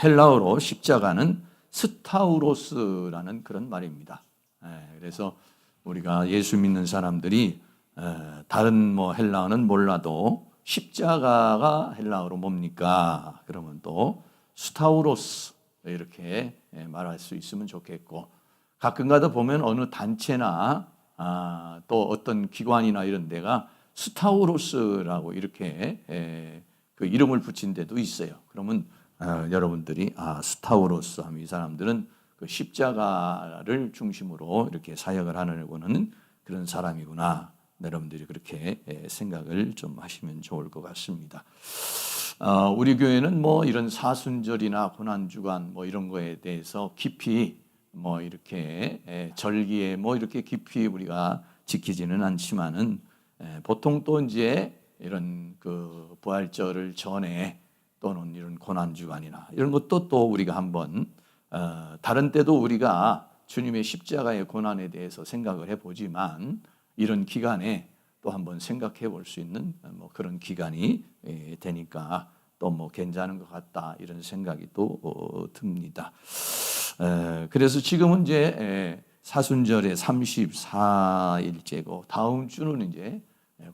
헬라어로 십자가는 스타우로스라는 그런 말입니다. 그래서 우리가 예수 믿는 사람들이 다른 뭐 헬라어는 몰라도 십자가가 헬라어로 뭡니까? 그러면 또 스타우로스 이렇게 말할 수 있으면 좋겠고, 가끔가다 보면 어느 단체나 또 어떤 기관이나 이런 데가 스타우로스라고 이렇게 그 이름을 붙인 데도 있어요. 그러면 여러분들이 스타우로스 하면 이 사람들은 그 십자가를 중심으로 이렇게 사역을 하려고는 그런 사람이구나. 여러분들이 그렇게 생각을 좀 하시면 좋을 것 같습니다. 우리 교회는 뭐 이런 사순절이나 고난주간 뭐 이런 거에 대해서 깊이 뭐 이렇게 절기에 뭐 이렇게 깊이 우리가 지키지는 않지만은 보통 또 이제 이런 그 부활절을 전에 또는 이런 고난주간이나 이런 것도 또 우리가 한번 다른 때도 우리가 주님의 십자가의 고난에 대해서 생각을 해보지만 이런 기간에 또 한번 생각해 볼 수 있는 뭐 그런 기간이 되니까 또 뭐 괜찮은 것 같다 이런 생각이 또 듭니다. 그래서 지금은 이제 사순절의 34일째고 다음 주는 이제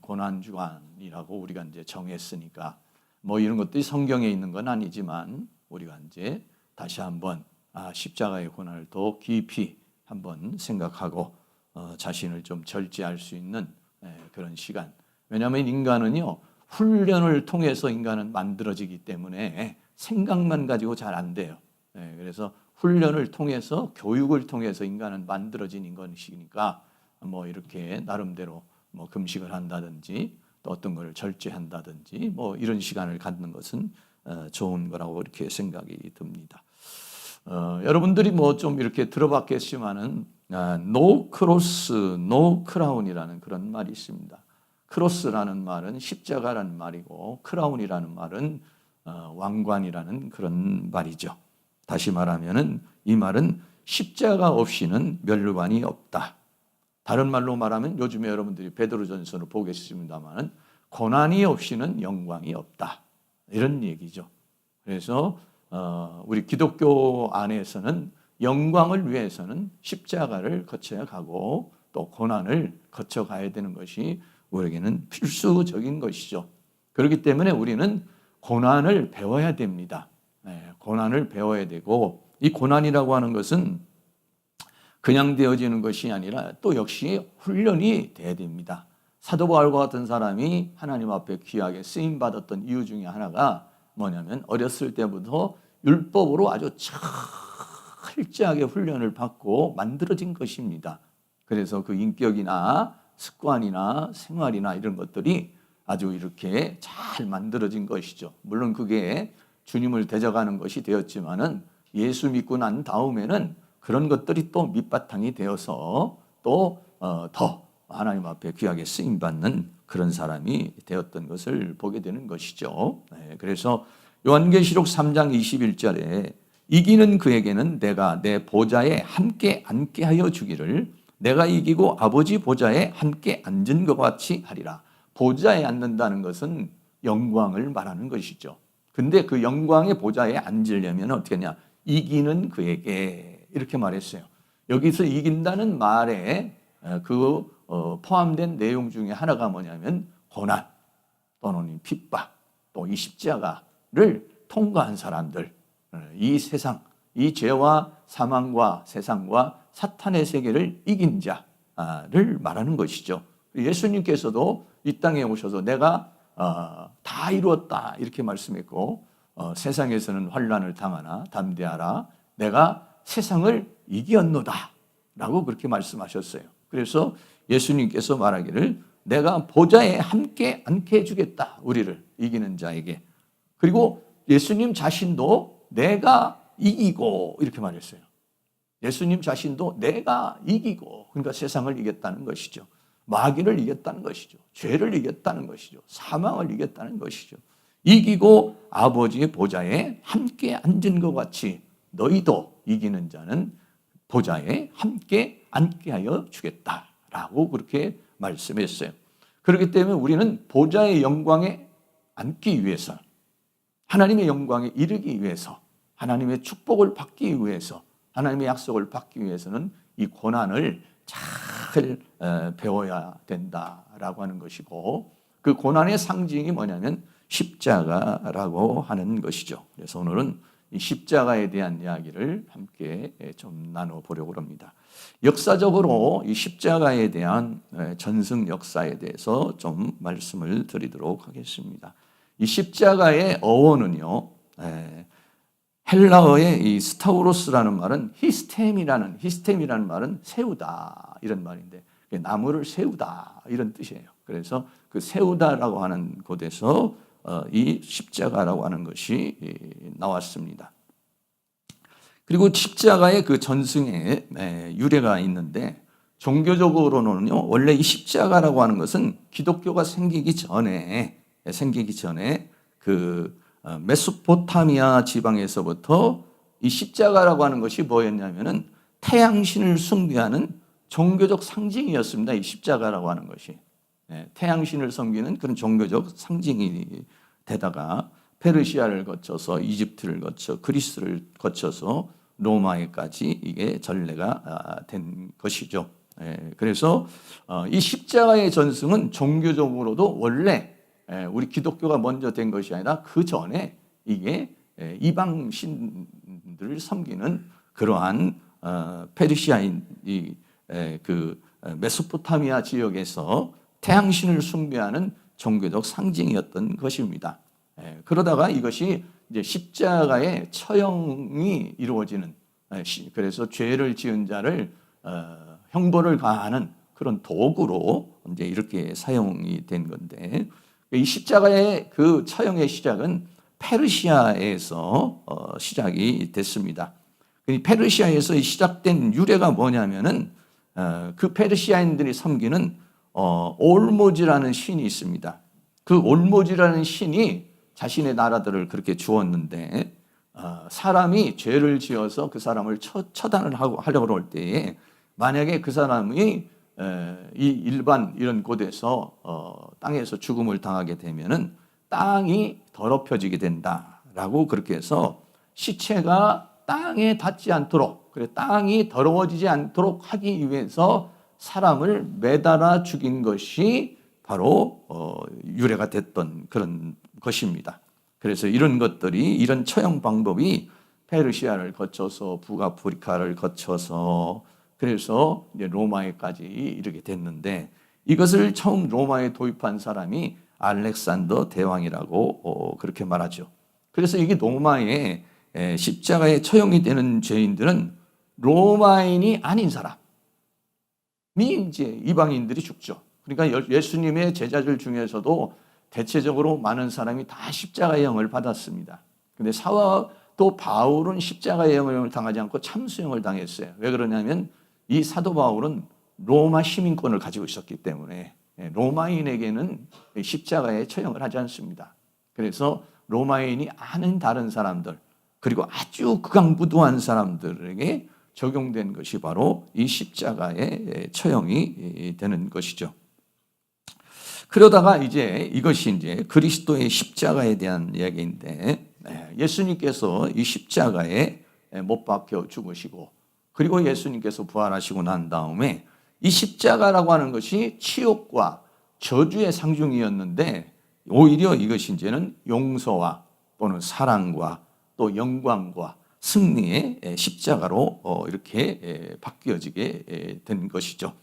고난주간이라고 우리가 이제 정했으니까 뭐 이런 것들이 성경에 있는 건 아니지만 우리가 이제 다시 한번 십자가의 고난을 더 깊이 한번 생각하고 자신을 좀 절제할 수 있는 그런 시간. 왜냐하면 인간은요 훈련을 통해서 인간은 만들어지기 때문에 생각만 가지고 잘 안 돼요. 그래서 훈련을 통해서 교육을 통해서 인간은 만들어진 인간이니까 뭐 이렇게 나름대로 뭐 금식을 한다든지 또 어떤 걸 절제한다든지 뭐 이런 시간을 갖는 것은 좋은 거라고 이렇게 생각이 듭니다. 여러분들이 뭐 좀 이렇게 들어봤겠지만은 no cross, no crown이라는 그런 말이 있습니다. 크로스라는 말은 십자가라는 말이고 크라운이라는 말은 왕관이라는 그런 말이죠. 다시 말하면은 이 말은 십자가 없이는 멸관이 없다. 다른 말로 말하면 요즘에 여러분들이 베드로전서를 보겠습니다만은 고난이 없이는 영광이 없다. 이런 얘기죠. 그래서 우리 기독교 안에서는 영광을 위해서는 십자가를 거쳐야 가고 또 고난을 거쳐가야 되는 것이 우리에게는 필수적인 것이죠. 그렇기 때문에 우리는 고난을 배워야 됩니다. 고난을 배워야 되고 이 고난이라고 하는 것은 그냥 되어지는 것이 아니라 또 역시 훈련이 돼야 됩니다. 사도 바울과 같은 사람이 하나님 앞에 귀하게 쓰임 받았던 이유 중에 하나가 뭐냐면 어렸을 때부터 율법으로 아주 철저하게 훈련을 받고 만들어진 것입니다. 그래서 그 인격이나 습관이나 생활이나 이런 것들이 아주 이렇게 잘 만들어진 것이죠. 물론 그게 주님을 대적하는 것이 되었지만은 예수 믿고 난 다음에는 그런 것들이 또 밑바탕이 되어서 또 더 하나님 앞에 귀하게 쓰임 받는 그런 사람이 되었던 것을 보게 되는 것이죠. 그래서 요한계시록 3장 21절에 이기는 그에게는 내가 내 보좌에 함께 앉게 하여 주기를 내가 이기고 아버지 보좌에 함께 앉은 것 같이 하리라. 보좌에 앉는다는 것은 영광을 말하는 것이죠. 근데 그 영광의 보좌에 앉으려면 어떻게 하냐? 이기는 그에게 이렇게 말했어요. 여기서 이긴다는 말에 포함된 내용 중에 하나가 뭐냐면 고난 또는 핍박 또 이 십자가를 통과한 사람들, 이 세상, 이 죄와 사망과 세상과 사탄의 세계를 이긴 자를 말하는 것이죠. 예수님께서도 이 땅에 오셔서 내가 다 이루었다 이렇게 말씀했고 세상에서는 환난을 당하나 담대하라 내가 세상을 이겼노다 라고 그렇게 말씀하셨어요. 그래서 예수님께서 말하기를 내가 보좌에 함께 앉게 해주겠다 우리를 이기는 자에게. 그리고 예수님 자신도 내가 이기고 이렇게 말했어요. 예수님 자신도 내가 이기고 그러니까 세상을 이겼다는 것이죠. 마귀를 이겼다는 것이죠. 죄를 이겼다는 것이죠. 사망을 이겼다는 것이죠. 이기고 아버지의 보좌에 함께 앉은 것 같이 너희도 이기는 자는 보좌에 함께 앉게 하여 주겠다라고 그렇게 말씀했어요. 그렇기 때문에 우리는 보좌의 영광에 앉기 위해서 하나님의 영광에 이르기 위해서 하나님의 축복을 받기 위해서, 하나님의 약속을 받기 위해서는 이 고난을 잘 배워야 된다라고 하는 것이고, 그 고난의 상징이 뭐냐면 십자가라고 하는 것이죠. 그래서 오늘은 이 십자가에 대한 이야기를 함께 좀 나눠보려고 합니다. 역사적으로 이 십자가에 대한 전승 역사에 대해서 좀 말씀을 드리도록 하겠습니다. 이 십자가의 어원은요, 헬라어의 이 스타우로스라는 말은 히스템이라는 말은 세우다 이런 말인데, 나무를 세우다 이런 뜻이에요. 그래서 그 세우다라고 하는 곳에서 이 십자가라고 하는 것이 나왔습니다. 그리고 십자가의 그 전승에 유래가 있는데, 종교적으로는요, 원래 이 십자가라고 하는 것은 기독교가 생기기 전에 그 메소포타미아 지방에서부터 이 십자가라고 하는 것이 뭐였냐면은 태양신을 숭배하는 종교적 상징이었습니다. 이 십자가라고 하는 것이 태양신을 섬기는 그런 종교적 상징이 되다가 페르시아를 거쳐서 이집트를 거쳐 그리스를 거쳐서 로마에까지 이게 전례가 된 것이죠. 그래서 이 십자가의 전승은 종교적으로도 원래 우리 기독교가 먼저 된 것이 아니라 그 전에 이게 이방 신들을 섬기는 그러한 페르시아인 그 메소포타미아 지역에서 태양신을 숭배하는 종교적 상징이었던 것입니다. 그러다가 이것이 이제 십자가의 처형이 이루어지는, 그래서 죄를 지은 자를 형벌을 가하는 그런 도구로 이제 이렇게 사용이 된 건데, 이 십자가의 그 처형의 시작은 페르시아에서 시작이 됐습니다. 페르시아에서 시작된 유래가 뭐냐면은 그 페르시아인들이 섬기는 올모즈라는 신이 있습니다. 그 올모즈라는 신이 자신의 나라들을 그렇게 주었는데, 사람이 죄를 지어서 그 사람을 처단을 하려고 할 때에 만약에 그 사람이 이 일반 이런 곳에서 땅에서 죽음을 당하게 되면은 땅이 더럽혀지게 된다라고 그렇게 해서 시체가 땅에 닿지 않도록, 그래 땅이 더러워지지 않도록 하기 위해서 사람을 매달아 죽인 것이 바로 유래가 됐던 그런 것입니다. 그래서 이런 것들이, 이런 처형 방법이 페르시아를 거쳐서 북아프리카를 거쳐서 그래서 이제 로마에까지 이르게 됐는데, 이것을 처음 로마에 도입한 사람이 알렉산더 대왕이라고 그렇게 말하죠. 그래서 이게 로마에 십자가에 처형이 되는 죄인들은 로마인이 아닌 사람이 이제 이방인들이 죽죠. 그러니까 예수님의 제자들 중에서도 대체적으로 많은 사람이 다 십자가의 영을 받았습니다. 근데 사도 바울은 십자가의 영을 당하지 않고 참수형을 당했어요. 왜 그러냐면 이 사도 바울은 로마 시민권을 가지고 있었기 때문에 로마인에게는 십자가에 처형을 하지 않습니다. 그래서 로마인이 아는 다른 사람들, 그리고 아주 극악무도한 사람들에게 적용된 것이 바로 이 십자가의 처형이 되는 것이죠. 그러다가 이것이 이제 그리스도의 십자가에 대한 이야기인데, 예수님께서 이 십자가에 못 박혀 죽으시고, 그리고 예수님께서 부활하시고 난 다음에 이 십자가라고 하는 것이 치욕과 저주의 상징이었는데, 오히려 이것이 이제는 용서와 또는 사랑과 또 영광과 승리의 십자가로 이렇게 바뀌어지게 된 것이죠.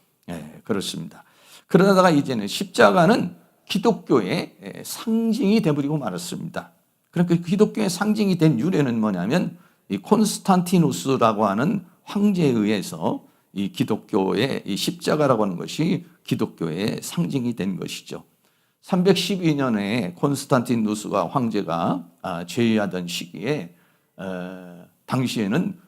그렇습니다. 그러다가 이제는 십자가는 기독교의 상징이 되버리고 말았습니다. 그러니까 기독교의 상징이 된 유래는 뭐냐면 이 콘스탄티누스라고 하는 황제에 의해서 이 기독교의 이 십자가라고 하는 것이 기독교의 상징이 된 것이죠. 312년에 콘스탄티누스가 황제가 제위하던 시기에 당시에는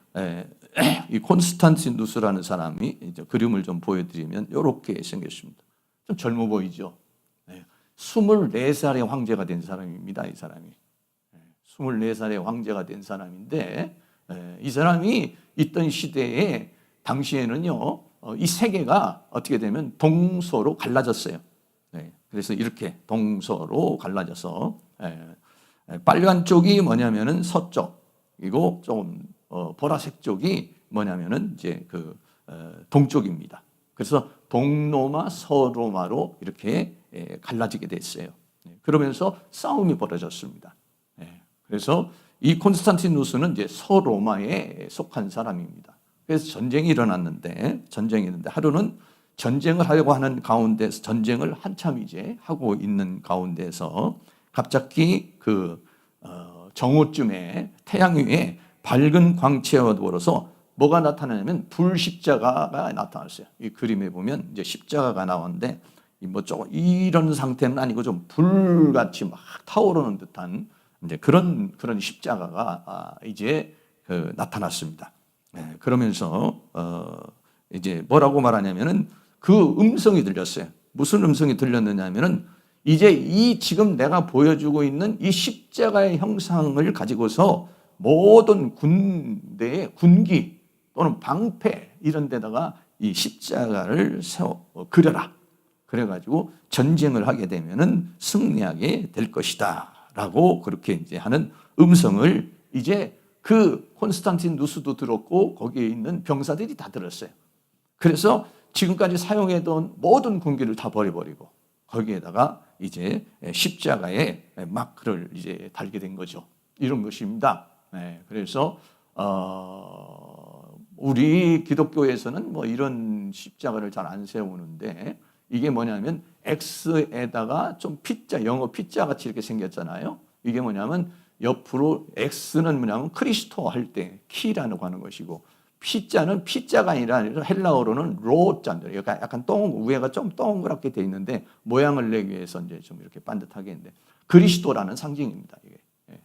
이 콘스탄티누스라는 사람이 그림을 좀 보여드리면 이렇게 생겼습니다. 좀 젊어 보이죠? 24살의 황제가 된 사람입니다. 이 사람이 24살의 황제가 된 사람인데, 이 사람이 있던 시대에 당시에는요, 이 세계가 어떻게 되면 동서로 갈라졌어요. 그래서 이렇게 동서로 갈라져서 빨간 쪽이 뭐냐면은 서쪽, 쪽이고 조금 보라색 쪽이 뭐냐면은 이제 그 동쪽입니다. 그래서 동로마, 서로마로 이렇게 갈라지게 됐어요. 그러면서 싸움이 벌어졌습니다. 그래서 이 콘스탄티누스는 이제 서로마에 속한 사람입니다. 그래서 전쟁이 일어났는데 하루는 전쟁을 하려고 하는 가운데서 전쟁을 한참 이제 하고 있는 가운데서 갑자기 그 정오쯤에 태양 위에 밝은 광채와 더불어서 뭐가 나타나냐면 불십자가가 나타났어요. 이 그림에 보면 이제 십자가가 나오는데 뭐 조금 이런 상태는 아니고 좀 불같이 막 타오르는 듯한 이제 그런 십자가가 이제 나타났습니다. 그러면서 이제 뭐라고 말하냐면은 그 음성이 들렸어요. 무슨 음성이 들렸느냐면은 이제 이 지금 내가 보여주고 있는 이 십자가의 형상을 가지고서 모든 군대의 군기 또는 방패 이런 데다가 이 십자가를 그려라. 그래가지고 전쟁을 하게 되면은 승리하게 될 것이다라고 그렇게 이제 하는 음성을 이제 그 콘스탄티누스도 들었고 거기에 있는 병사들이 다 들었어요. 그래서 지금까지 사용했던 모든 군기를 다 버려버리고 거기에다가 이제 십자가에 마크를 이제 달게 된 거죠. 이런 것입니다. 그래서 우리 기독교에서는 뭐 이런 십자가를 잘 안 세우는데 이게 뭐냐면 X에다가 좀 P자, 영어 P자 같이 이렇게 생겼잖아요. 이게 뭐냐면 옆으로 X는 뭐냐면 크리스토 할 때 키라고 하는 것이고 P자는 P자가 아니라 헬라어로는 로자인데 약간 위에가 좀 동그랗게 돼 있는데 모양을 내기 위해서 이제 좀 이렇게 반듯하게 했는데 그리스도라는 상징입니다. 이게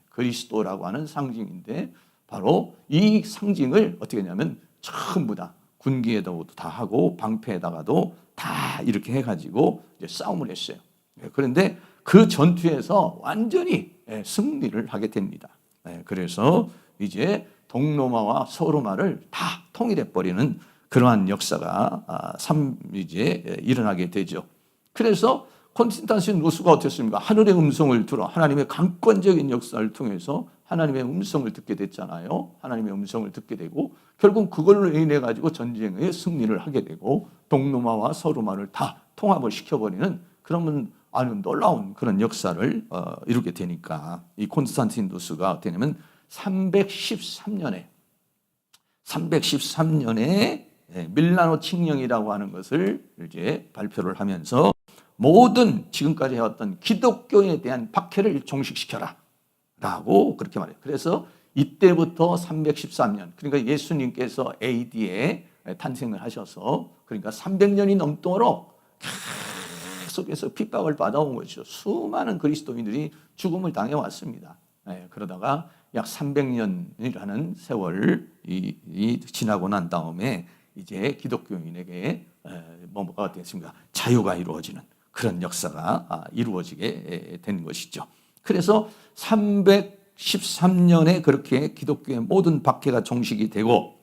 그리스도라고 하는 상징인데 바로 이 상징을 어떻게 했냐면 전부 다 군기에다가도 다 하고 방패에다가도 다 이렇게 해가지고 이제 싸움을 했어요. 그런데 그 전투에서 완전히 승리를 하게 됩니다. 그래서 이제 동로마와 서로마를 다 통일해 버리는 그러한 역사가 이제 일어나게 되죠. 그래서 콘스탄티누스가 어땠습니까? 하늘의 음성을 들어 하나님의 강권적인 역사를 통해서 하나님의 음성을 듣게 됐잖아요. 하나님의 음성을 듣게 되고 결국 그걸로 인해 가지고 전쟁에 승리를 하게 되고 동로마와 서로마를 다 통합을 시켜버리는 그런 아주 놀라운 그런 역사를 이루게 되니까 이 콘스탄티누스가 어떻게 되냐면 313년에 밀라노 칙령이라고 하는 것을 이제 발표를 하면서 모든 지금까지 해왔던 기독교에 대한 박해를 종식시켜라 라고 그렇게 말해요. 그래서 이때부터 313년 그러니까 예수님께서 AD에 탄생을 하셔서 그러니까 300년이 넘도록 계속해서 핍박을 받아온 것이죠. 수많은 그리스도인들이 죽음을 당해왔습니다. 그러다가 약 300년이라는 세월이 지나고 난 다음에 이제 기독교인에게 뭐가 됐습니까? 자유가 이루어지는 그런 역사가 이루어지게 된 것이죠. 그래서 313년에 그렇게 기독교의 모든 박해가 종식이 되고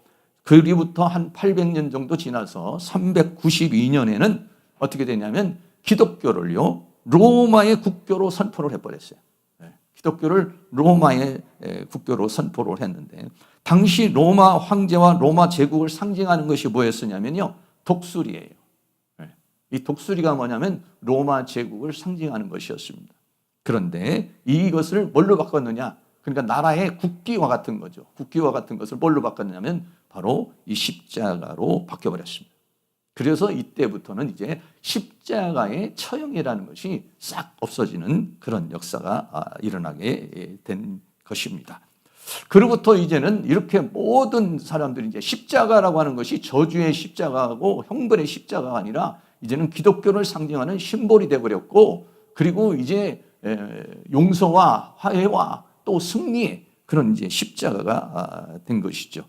그리부터 한 800년 정도 지나서 392년에는 어떻게 되냐면 기독교를요 로마의 국교로 선포를 해버렸어요. 기독교를 로마의 국교로 선포를 했는데 당시 로마 황제와 로마 제국을 상징하는 것이 뭐였었냐면요 독수리예요. 이 독수리가 뭐냐면 로마 제국을 상징하는 것이었습니다. 그런데 이것을 뭘로 바꿨느냐? 그러니까 나라의 국기와 같은 거죠. 국기와 같은 것을 뭘로 바꿨냐면 바로 이 십자가로 바뀌어버렸습니다. 그래서 이때부터는 이제 십자가의 처형이라는 것이 싹 없어지는 그런 역사가 일어나게 된 것입니다. 그로부터 이제는 이렇게 모든 사람들이 이제 십자가라고 하는 것이 저주의 십자가하고 형벌의 십자가가 아니라 이제는 기독교를 상징하는 심볼이 되어버렸고 그리고 이제 용서와 화해와 또 승리의 그런 이제 십자가가 된 것이죠.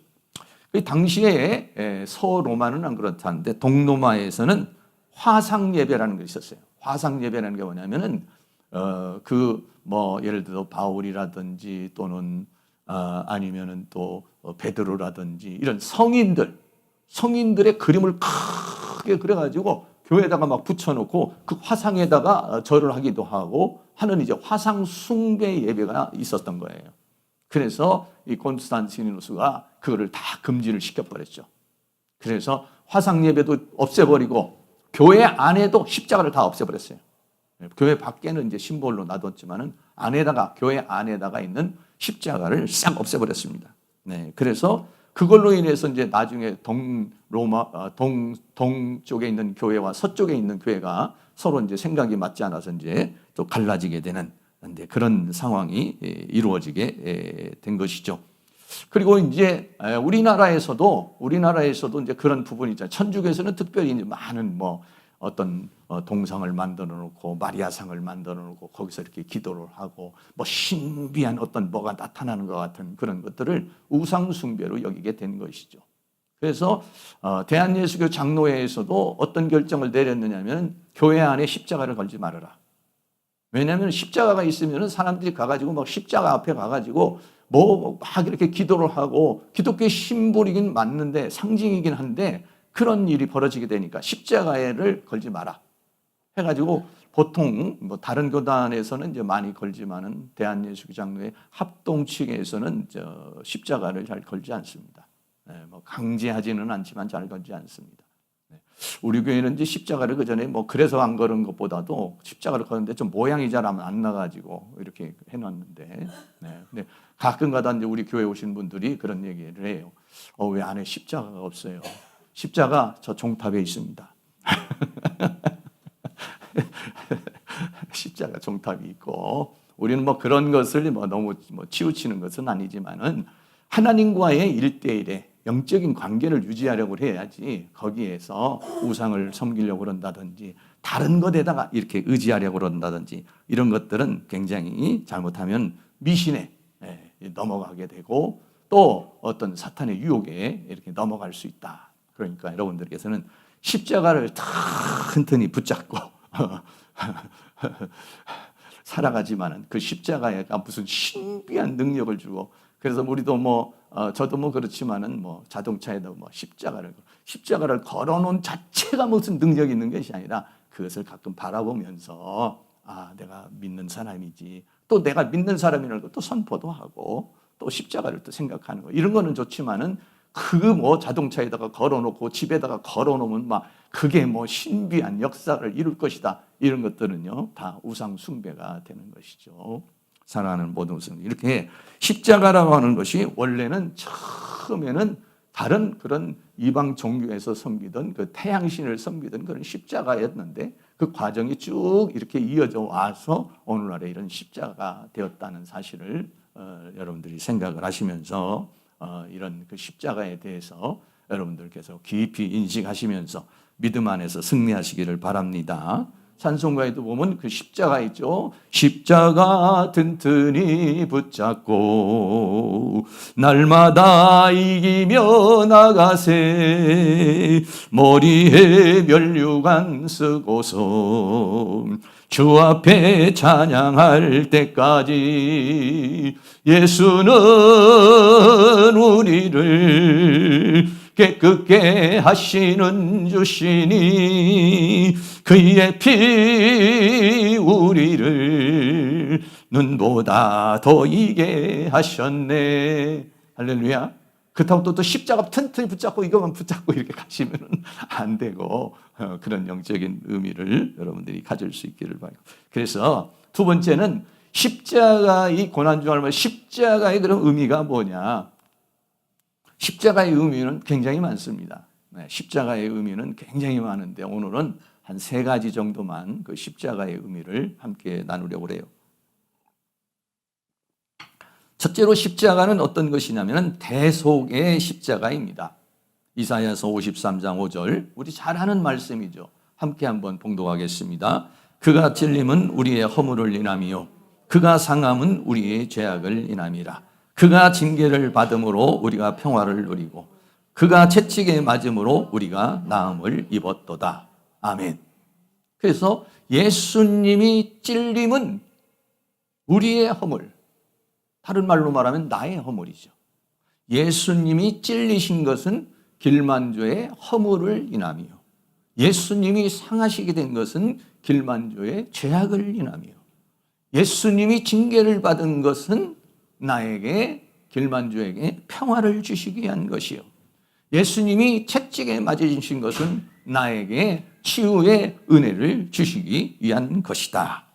당시에 서로마는 안 그렇다는데 동로마에서는 화상 예배라는 것이 있었어요. 화상 예배라는 게 뭐냐면은 예를 들어 바울이라든지 또는 아니면은 또 베드로라든지 이런 성인들의 그림을 크게 그려가지고 교회에다가 막 붙여놓고 그 화상에다가 절을 하기도 하고 하는 이제 화상 숭배 예배가 있었던 거예요. 그래서 이 콘스탄티누스가 그거를 다 금지를 시켜버렸죠. 그래서 화상 예배도 없애버리고 교회 안에도 십자가를 다 없애버렸어요. 교회 밖에는 이제 심볼로 놔뒀지만은 교회 안에다가 있는 십자가를 싹 없애버렸습니다. 네, 그래서 그걸로 인해서 이제 나중에 동쪽에 있는 교회와 서쪽에 있는 교회가 서로 이제 생각이 맞지 않아서 이제 또 갈라지게 되는 그런 상황이 이루어지게 된 것이죠. 그리고 이제 우리나라에서도 이제 그런 부분이 있잖아요. 천주교에서는 특별히 이제 많은 어떤 동상을 만들어 놓고 마리아상을 만들어 놓고 거기서 이렇게 기도를 하고 신비한 어떤 뭐가 나타나는 것 같은 그런 것들을 우상 숭배로 여기게 된 것이죠. 그래서 대한예수교 장로회에서도 어떤 결정을 내렸느냐면 교회 안에 십자가를 걸지 말아라. 왜냐하면 십자가가 있으면 사람들이 가가지고 십자가 앞에 가가지고 막 이렇게 기도를 하고 기독교의 심볼이긴 맞는데 상징이긴 한데 그런 일이 벌어지게 되니까 십자가를 걸지 마라 해가지고 보통 다른 교단에서는 이제 많이 걸지만은 대한예수교 장로회 합동 측에서는 십자가를 잘 걸지 않습니다. 강제하지는 않지만 잘 걸지 않습니다. 우리 교회는 이제 십자가를 그 전에 그래서 안 걸은 것보다도 십자가를 거는데 좀 모양이 잘 안 나가지고 이렇게 해놨는데, 근데 가끔가다 이제 우리 교회 오신 분들이 그런 얘기를 해요. 왜 안에 십자가가 없어요? 십자가 저 종탑에 있습니다. 십자가 종탑이 있고 우리는 그런 것을 너무 치우치는 것은 아니지만은 하나님과의 일대일의 영적인 관계를 유지하려고 해야지 거기에서 우상을 섬기려고 그런다든지 다른 것에다가 이렇게 의지하려고 그런다든지 이런 것들은 굉장히 잘못하면 미신에 넘어가게 되고 또 어떤 사탄의 유혹에 이렇게 넘어갈 수 있다. 그러니까 여러분들께서는 십자가를 튼튼히 붙잡고 살아가지만은 그 십자가가 무슨 신비한 능력을 주고 그래서 우리도 저도 그렇지만은 자동차에도 십자가를 걸어놓은 자체가 무슨 능력이 있는 것이 아니라 그것을 가끔 바라보면서 내가 믿는 사람이지 또 내가 믿는 사람이라는 것도 선포도 하고 또 십자가를 또 생각하는 거 이런 거는 좋지만은 자동차에다가 걸어놓고 집에다가 걸어놓으면 그게 신비한 역사를 이룰 것이다 이런 것들은요 다 우상 숭배가 되는 것이죠. 사랑하는 모든 것은 이렇게 십자가라고 하는 것이 원래는 처음에는 다른 그런 이방 종교에서 섬기던 그 태양신을 섬기던 그런 십자가였는데 그 과정이 쭉 이렇게 이어져 와서 오늘날에 이런 십자가가 되었다는 사실을 여러분들이 생각을 하시면서 이런 그 십자가에 대해서 여러분들께서 깊이 인식하시면서 믿음 안에서 승리하시기를 바랍니다. 찬송가에도 보면 그 십자가 있죠. 십자가 튼튼히 붙잡고 날마다 이기며 나가세 머리에 면류관 쓰고서 주 앞에 찬양할 때까지 예수는 우리를 깨끗게 하시는 주시니 그의 피 우리를 눈보다 더 이게 하셨네. 할렐루야. 그렇다고 또 십자가 튼튼히 붙잡고 이것만 붙잡고 이렇게 가시면 안 되고 그런 영적인 의미를 여러분들이 가질 수 있기를 바라고. 그래서 두 번째는 십자가의 고난중앙을 십자가의 그런 의미가 뭐냐. 십자가의 의미는 굉장히 많습니다. 십자가의 의미는 굉장히 많은데 오늘은 한 3가지 정도만 그 십자가의 의미를 함께 나누려고 해요. 첫째로 십자가는 어떤 것이냐면 대속의 십자가입니다. 이사야서 53장 5절 우리 잘 아는 말씀이죠. 함께 한번 봉독하겠습니다. 그가 찔림은 우리의 허물을 인함이요 그가 상함은 우리의 죄악을 인함이라. 그가 징계를 받음으로 우리가 평화를 누리고 그가 채찍에 맞음으로 우리가 나음을 입었도다. 아멘. 그래서 예수님이 찔림은 우리의 허물, 다른 말로 말하면 나의 허물이죠. 예수님이 찔리신 것은 길만조의 허물을 인함이요 예수님이 상하시게 된 것은 길만조의 죄악을 인함이요 예수님이 징계를 받은 것은 나에게 길만주에게 평화를 주시기 위한 것이요. 예수님이 채찍에 맞으신 것은 나에게 치유의 은혜를 주시기 위한 것이다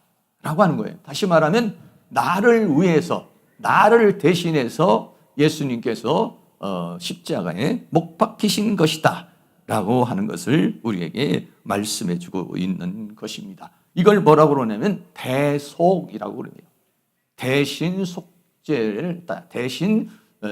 라고 하는 거예요. 다시 말하면 나를 위해서, 나를 대신해서 예수님께서 십자가에 못 박히신 것이다 라고 하는 것을 우리에게 말씀해 주고 있는 것입니다. 이걸 뭐라고 그러냐면 대속이라고 그래요. 대신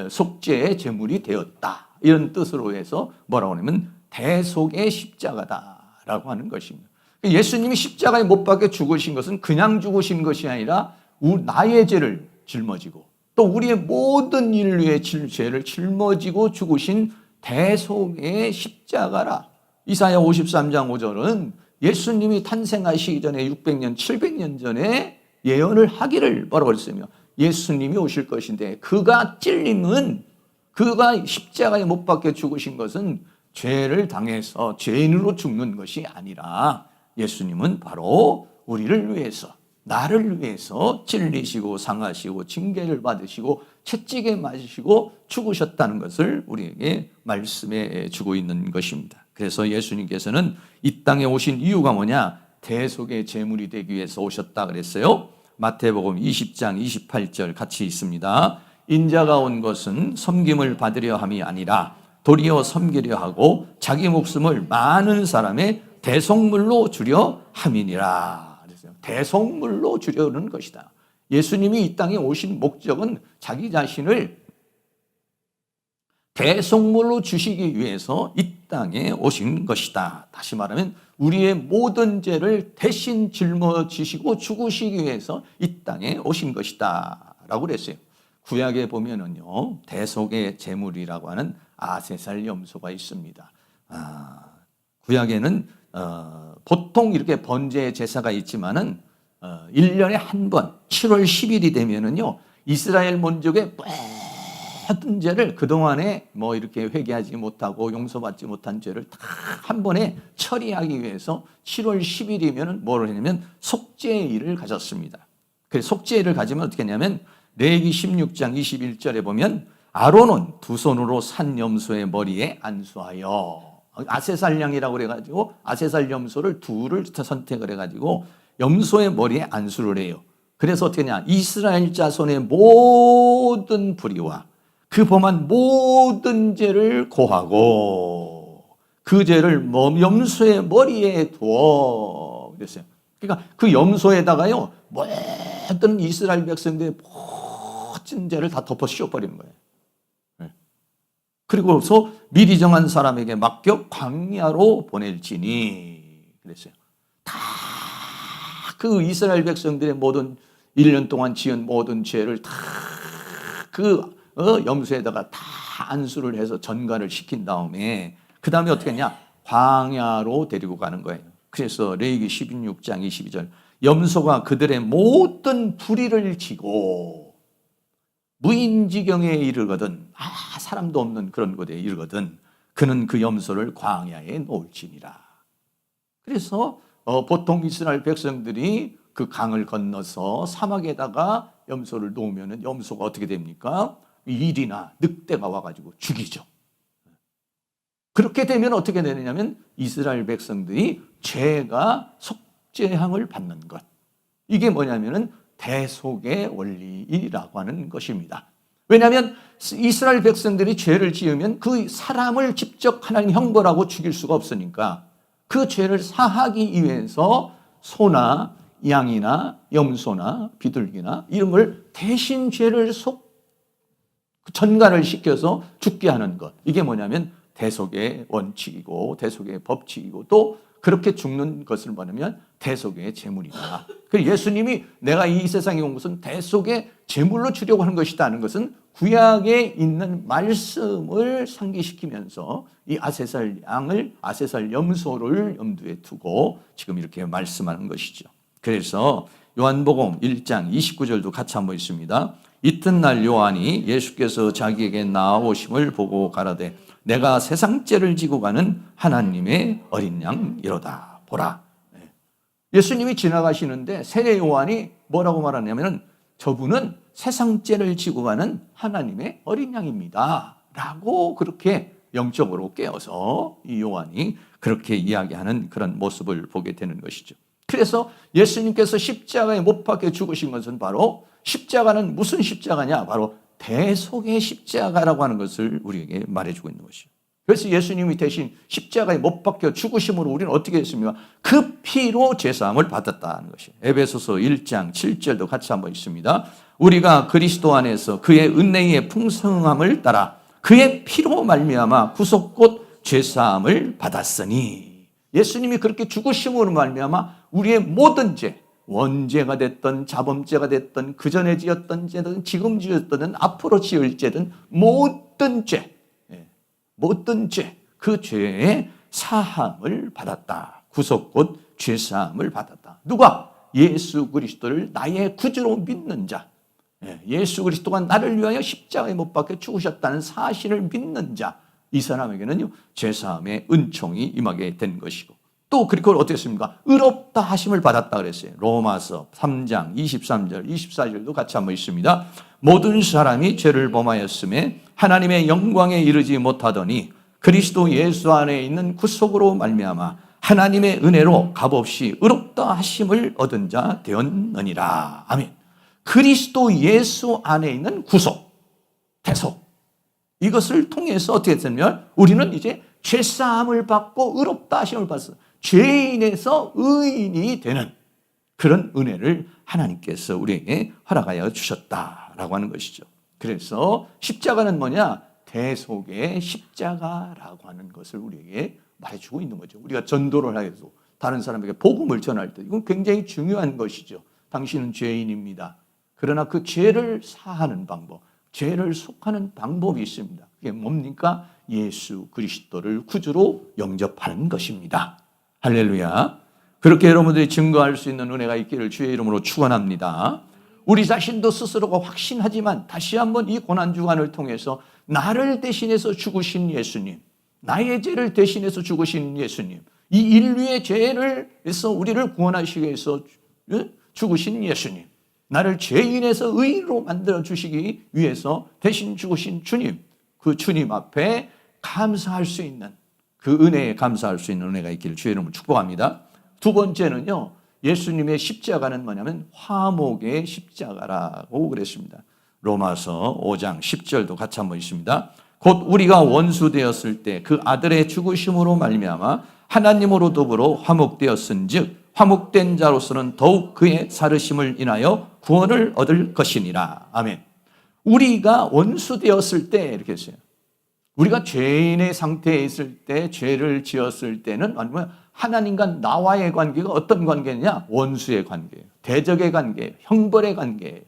속죄의 제물이 되었다, 이런 뜻으로 해서 뭐라고 하냐면 대속의 십자가다라고 하는 것입니다. 예수님이 십자가에 못 박혀 죽으신 것은 그냥 죽으신 것이 아니라 나의 죄를 짊어지고 또 우리의 모든 인류의 죄를 짊어지고 죽으신 대속의 십자가라. 이사야 53장 5절은 예수님이 탄생하시기 전에 600년, 700년 전에 예언을 하기를 뭐라고 했으며 예수님이 오실 것인데 그가 찔림은, 그가 십자가에 못 박혀 죽으신 것은 죄를 당해서 죄인으로 죽는 것이 아니라 예수님은 바로 우리를 위해서, 나를 위해서 찔리시고 상하시고 징계를 받으시고 채찍에 맞으시고 죽으셨다는 것을 우리에게 말씀해 주고 있는 것입니다. 그래서 예수님께서는 이 땅에 오신 이유가 뭐냐? 대속의 제물이 되기 위해서 오셨다 그랬어요. 마태복음 20장 28절 같이 있습니다. 인자가 온 것은 섬김을 받으려 함이 아니라 도리어 섬기려 하고 자기 목숨을 많은 사람의 대속물로 주려 함이니라. 그랬어요. 대속물로 주려는 것이다. 예수님이 이 땅에 오신 목적은 자기 자신을 대속물로 주시기 위해서 이 땅에 오신 것이다. 다시 말하면 우리의 모든 죄를 대신 짊어지시고 죽으시기 위해서 이 땅에 오신 것이다 라고 그랬어요. 구약에 보면은요, 대속의 제물이라고 하는 아세살 염소가 있습니다. 구약에는 보통 이렇게 번제 제사가 있지만은 1년에 한 번 7월 10일이 되면은요, 이스라엘 민족의 모든 죄를 그동안에 뭐 이렇게 회개하지 못하고 용서받지 못한 죄를 다 한 번에 처리하기 위해서 7월 10일이면 뭐를 했냐면 속죄일을 가졌습니다. 그래서 속죄일을 가지면 어떻게 했냐면 레위기 16장 21절에 보면 아론은 두 손으로 산 염소의 머리에 안수하여, 아세살 양이라고 그래가지고 아세살 염소를 둘을 선택을 해가지고 염소의 머리에 안수를 해요. 그래서 어떻게 하냐, 이스라엘 자손의 모든 불의와 그 범한 모든 죄를 고하고 그 죄를 염소의 머리에 두어 그랬어요. 그러니까 그 염소에다가요 모든 이스라엘 백성들의 모든 죄를 다 덮어 씌워버리는 거예요. 그리고서 미리 정한 사람에게 맡겨 광야로 보낼지니 그랬어요. 다 그 이스라엘 백성들의 모든 1년 동안 지은 모든 죄를 다 그 염소에다가 다 안수를 해서 전가를 시킨 다음에 그 다음에 어떻게 했냐? 광야로 데리고 가는 거예요. 그래서 레위기 16장 22절 염소가 그들의 모든 불의를 지고 무인지경에 이르거든, 사람도 없는 그런 곳에 이르거든 그는 그 염소를 광야에 놓을지니라. 그래서 보통 이스라엘 백성들이 그 강을 건너서 사막에다가 염소를 놓으면 염소가 어떻게 됩니까? 일이나 늑대가 와가지고 죽이죠. 그렇게 되면 어떻게 되느냐면 이스라엘 백성들이 죄가 속죄함을 받는 것. 이게 뭐냐면은 대속의 원리라고 하는 것입니다. 왜냐하면 이스라엘 백성들이 죄를 지으면 그 사람을 직접 하나님 형벌하고 죽일 수가 없으니까 그 죄를 사하기 위해서 소나 양이나 염소나 비둘기나 이런 걸 대신 죄를 전가를 시켜서 죽게 하는 것. 이게 뭐냐면 대속의 원칙이고 대속의 법칙이고 또 그렇게 죽는 것을 뭐냐면 대속의 제물이다. 그래서 예수님이 내가 이 세상에 온 것은 대속의 제물로 주려고 하는 것이다 하는 것은 구약에 있는 말씀을 상기시키면서 이 아세살 양을, 아세살 염소를 염두에 두고 지금 이렇게 말씀하는 것이죠. 그래서 요한복음 1장 29절도 같이 한번 있습니다. 이튿날 요한이 예수께서 자기에게 나오심을 보고 가라되 내가 세상 죄를 지고 가는 하나님의 어린 양 이로다 보라. 예수님이 지나가시는데 세례 요한이 뭐라고 말하냐면 저분은 세상 죄를 지고 가는 하나님의 어린 양입니다 라고 그렇게 영적으로 깨어서 이 요한이 그렇게 이야기하는 그런 모습을 보게 되는 것이죠. 그래서 예수님께서 십자가에 못 박혀 죽으신 것은 바로 십자가는 무슨 십자가냐? 바로 대속의 십자가라고 하는 것을 우리에게 말해주고 있는 것이죠. 그래서 예수님이 대신 십자가에 못 박혀 죽으심으로 우리는 어떻게 했습니까? 그 피로 죄사함을 받았다는 것이에요. 에베소서 1장 7절도 같이 한번 있습니다. 우리가 그리스도 안에서 그의 은혜의 풍성함을 따라 그의 피로 말미암아 구속 곧 죄사함을 받았으니, 예수님이 그렇게 죽으심으로 말미암아 우리의 모든 죄, 원죄가 됐든 자범죄가 됐든 그전에 지었던 죄든 지금 지었든 앞으로 지을 죄든 모든 죄, 모든 죄, 그 죄의 사함을 받았다. 구속 곧 죄사함을 받았다. 누가? 예수 그리스도를 나의 구주로 믿는 자, 예수 그리스도가 나를 위하여 십자가에 못 박혀 죽으셨다는 사실을 믿는 자, 이 사람에게는요 죄사함의 은총이 임하게 된 것이고, 또 그리고 어떻게 했습니까? 의롭다 하심을 받았다 그랬어요. 로마서 3장 23절 24절도 같이 한번 있습니다. 모든 사람이 죄를 범하였음에 하나님의 영광에 이르지 못하더니 그리스도 예수 안에 있는 구속으로 말미암아 하나님의 은혜로 값없이 의롭다 하심을 얻은 자 되었느니라. 아멘. 그리스도 예수 안에 있는 구속, 대속, 이것을 통해서 어떻게 됐냐면 우리는 이제 죄사함을 받고 의롭다 하심을 받았어요. 죄인에서 의인이 되는 그런 은혜를 하나님께서 우리에게 허락하여 주셨다라고 하는 것이죠. 그래서 십자가는 뭐냐? 대속의 십자가라고 하는 것을 우리에게 말해주고 있는 거죠. 우리가 전도를 하여도 다른 사람에게 복음을 전할 때 이건 굉장히 중요한 것이죠. 당신은 죄인입니다. 그러나 그 죄를 사하는 방법, 죄를 속하는 방법이 있습니다. 그게 뭡니까? 예수 그리스도를 구주로 영접하는 것입니다. 할렐루야. 그렇게 여러분들이 증거할 수 있는 은혜가 있기를 주의 이름으로 축원합니다. 우리 자신도 스스로가 확신하지만 다시 한번 이 고난주간을 통해서 나를 대신해서 죽으신 예수님, 나의 죄를 대신해서 죽으신 예수님, 이 인류의 죄를 해서 우리를 구원하시기 위해서 죽으신 예수님, 나를 죄인에서 의인으로 만들어 주시기 위해서 대신 죽으신 주님, 그 주님 앞에 감사할 수 있는, 그 은혜에 감사할 수 있는 은혜가 있기를 주의 이름으로 축복합니다. 두 번째는요, 예수님의 십자가는 뭐냐면 화목의 십자가라고 그랬습니다. 로마서 5장 10절도 같이 한번 있습니다. 곧 우리가 원수 되었을 때 그 아들의 죽으심으로 말미암아 하나님으로 더불어 화목되었은즉 화목된 자로서는 더욱 그의 살으심을 인하여 구원을 얻을 것이니라. 아멘. 우리가 원수 되었을 때 이렇게 했어요. 우리가 죄인의 상태에 있을 때, 죄를 지었을 때는 하나님과 나와의 관계가 어떤 관계냐? 원수의 관계예요. 대적의 관계예요. 형벌의 관계예요.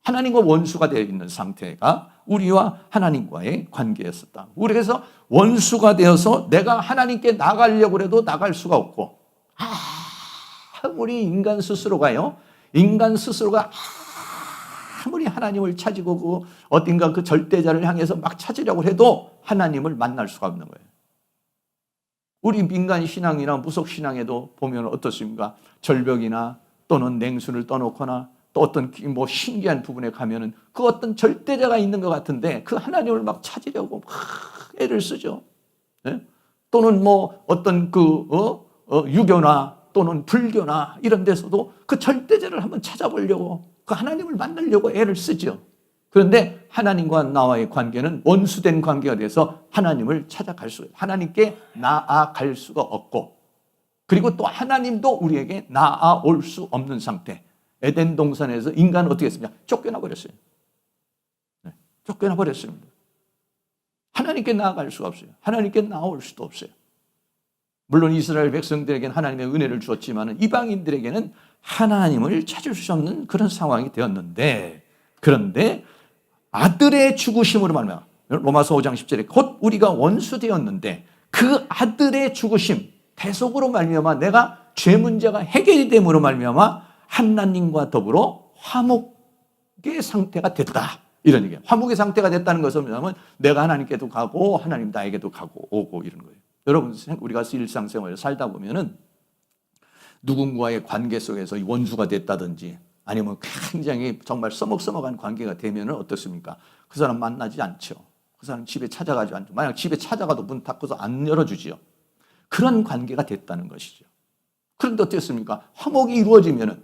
하나님과 원수가 되어 있는 상태가 우리와 하나님과의 관계였었다. 그래서 원수가 되어서 내가 하나님께 나가려고 해도 나갈 수가 없고, 아무리 인간 스스로가요, 인간 스스로가 아무리 하나님을 찾고 어딘가 그 절대자를 향해서 막 찾으려고 해도 하나님을 만날 수가 없는 거예요. 우리 민간 신앙이나 무속 신앙에도 보면 어떻습니까? 절벽이나 또는 냉수를 떠놓거나 또 어떤 뭐 신기한 부분에 가면은 그 어떤 절대자가 있는 것 같은데 그 하나님을 막 찾으려고 막 애를 쓰죠. 네? 또는 뭐 어떤 유교나 또는 불교나 이런 데서도 그 절대자를 한번 찾아보려고, 그 하나님을 만나려고 애를 쓰죠. 그런데 하나님과 나와의 관계는 원수된 관계가 돼서 하나님을 찾아갈 수, 하나님께 나아갈 수가 없고, 그리고 또 하나님도 우리에게 나아올 수 없는 상태. 에덴 동산에서 인간은 어떻게 했습니까? 쫓겨나 버렸어요. 네, 쫓겨나 버렸습니다. 하나님께 나아갈 수가 없어요. 하나님께 나아올 수도 없어요. 물론 이스라엘 백성들에게는 하나님의 은혜를 주었지만 이방인들에게는 하나님을 찾을 수 없는 그런 상황이 되었는데, 그런데 아들의 죽으심으로 말미암아, 로마서 5장 10절에 곧 우리가 원수 되었는데 그 아들의 죽으심, 대속으로 말미암아 내가 죄 문제가 해결이 됨으로 말미암아 하나님과 더불어 화목의 상태가 됐다. 이런 얘기예요. 화목의 상태가 됐다는 것은 뭐냐면 내가 하나님께도 가고 하나님 나에게도 가고 오고 이런 거예요. 여러분, 우리가 일상생활을 살다 보면은 누군가의 관계 속에서 원수가 됐다든지 아니면 굉장히 정말 써먹써먹한 관계가 되면 어떻습니까? 그 사람 만나지 않죠. 그 사람 집에 찾아가지 않죠. 만약 집에 찾아가도 문 닫고서 안 열어주지요. 그런 관계가 됐다는 것이죠. 그런데 어떻습니까? 화목이 이루어지면은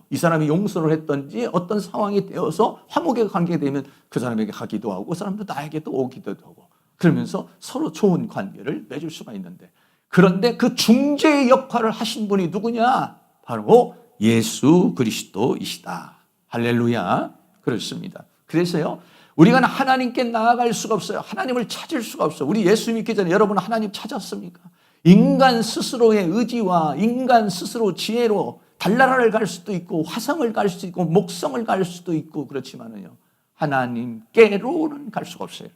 이 사람이 용서를 했던지 어떤 상황이 되어서 화목의 관계가 되면 그 사람에게 가기도 하고 그 사람도 나에게도 오기도 하고 그러면서 서로 좋은 관계를 맺을 수가 있는데 그런데 그 중재의 역할을 하신 분이 누구냐? 바로 예수 그리스도이시다. 할렐루야. 그렇습니다. 그래서요. 우리가 하나님께 나아갈 수가 없어요. 하나님을 찾을 수가 없어요. 우리 예수 믿기 전에 여러분 하나님 찾았습니까? 인간 스스로의 의지와 인간 스스로 지혜로 달나라를 갈 수도 있고 화성을 갈 수도 있고 목성을 갈 수도 있고 그렇지만은요. 하나님께로는 갈 수가 없어요.